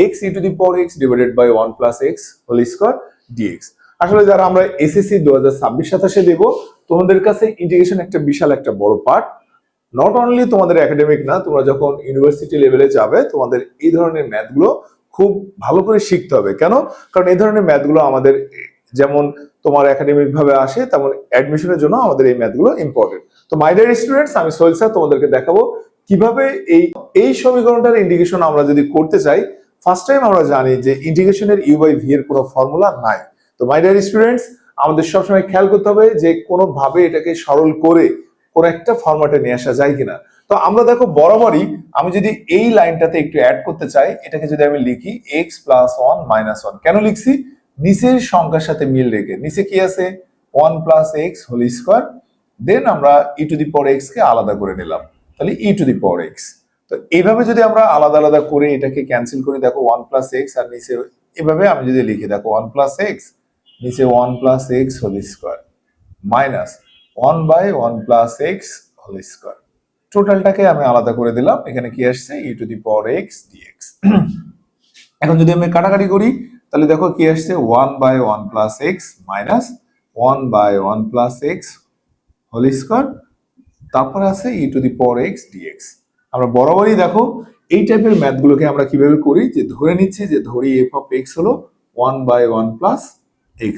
x e to the power x divided by 1 plus x whole square dx। আসলে যারা আমরা SSC 2026-27 দেব, তোমাদের কাছে ইন্টিগ্রেশন একটা বিশাল একটা বড় পার্ট। নট অনলি তোমাদের একাডেমিক না, তোমরা যখন ইউনিভার্সিটি লেভেলে যাবে তোমাদের এই ধরনের ম্যাথগুলো খুব ভালো করে শিখতে হবে। কেন? কারণ এই ধরনের ম্যাথগুলো আমাদের যেমন তোমার একাডেমিক ভাবে আসে, তেমন অ্যাডমিশনের জন্য আমাদের এই ম্যাথগুলো ইম্পর্টেন্ট। তো মাই ডিয়ার স্টুডেন্টস, আমি সোহেল স্যার তোমাদেরকে দেখাবো কিভাবে এই সমীকরণটার ইন্টিগ্রেশন আমরা যদি করতে চাই। ফার্স্ট টাইম আমরা জানি যে ইন্টিগ্রেশনের ইউ বাই ভি এর কোনো ফর্মুলা নাই। তো মাই ডিয়ার স্টুডেন্টস, আমাদের সবসময় খেয়াল করতে হবে যে কোনো ভাবে এটাকে সরল করে কোন একটা ফরম্যাটে নিয়ে আসা যায় কিনা। তো আমরা দেখো বরাবরই আমি যদি এই লাইনটাতে একটু অ্যাড করতে চাই, এটাকে যদি আমি লিখি x + 1 - 1, কেন লিখছি? নিচের সংখ্যার সাথে মিল রেখে। নিচে কি আছে? 1 + x হোল স্কয়ার, দেন আমরা e to the power x কে আলাদা করে নিলাম, তাহলে e to the power x। তো এইভাবে যদি আমরা আলাদা আলাদা করে এটাকে ক্যান্সেল করি, দেখো 1 + x আর নিচে এভাবে আমি যদি লিখি, দেখো 1 + x, নিচে 1 + x whole square minus 1/1 + x whole square. টোটালটাকে আমি আলাদা করে দিলাম, এখানে কি আসছে? e to the power x dx। এখন যদি আমি কাটাকাটি করি, তাহলে দেখো কি আসছে? 1/1 + x minus 1/1 + x whole square, তারপর আছে e to the power x dx। আমরা বরাবরই দেখো এই টাইপের ম্যাথগুলোকে আমরা কিভাবে করি, যে ধরে নিচ্ছি যে ধরি f অফ x হলো 1/1 + x।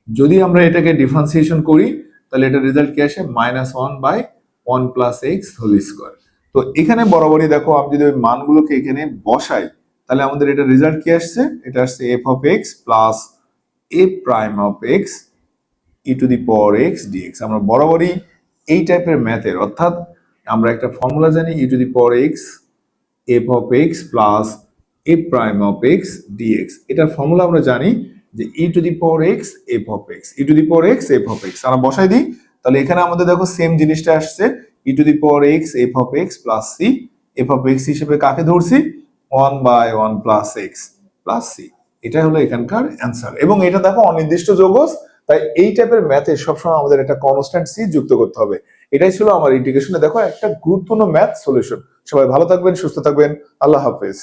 যদি আমরা এটাকে ডিফারেন্সিয়েশন করি, তাহলে এটা রেজাল্ট কি আসে? -1/1 + x হোল স্কয়ার। তো এখানে বরাবরই দেখো আমি যদি ওই মানগুলোকে এখানে বসাই, তাহলে আমাদের এটা রেজাল্ট কি আসছে? এটা আসছে f of x plus a prime of x e to the power x dx। আমরা বরাবরই এই টাইপের ম্যাথের, অর্থাৎ আমরা একটা ফর্মুলা জানি e to the power x f of x plus a prime of x dx। এটার ফর্মুলা আমরা জানি যে e to the power x f of x, e to the power x f of x। আমরা বসাই দিই, তাহলে এখানে আমাদের দেখো সেম জিনিসটা আসছে, e to the power x f of x plus c। f of x হিসেবে কাকে ধরছি? 1/1 + x প্লাস c। এটা হলো এখানকার অ্যান্সার। এবং এটা দেখো অনির্দিষ্ট যৌগজ, তাই এই টাইপের ম্যাথে সবসময় আমাদের একটা কনস্ট্যান্ট c যুক্ত করতে হবে। এটাই ছিল আমার ইন্টিগ্রেশনে দেখো একটা গুরুত্বপূর্ণ ম্যাথ সলিউশন। সবাই ভালো থাকবেন, সুস্থ থাকবেন, আল্লাহ হাফেজ।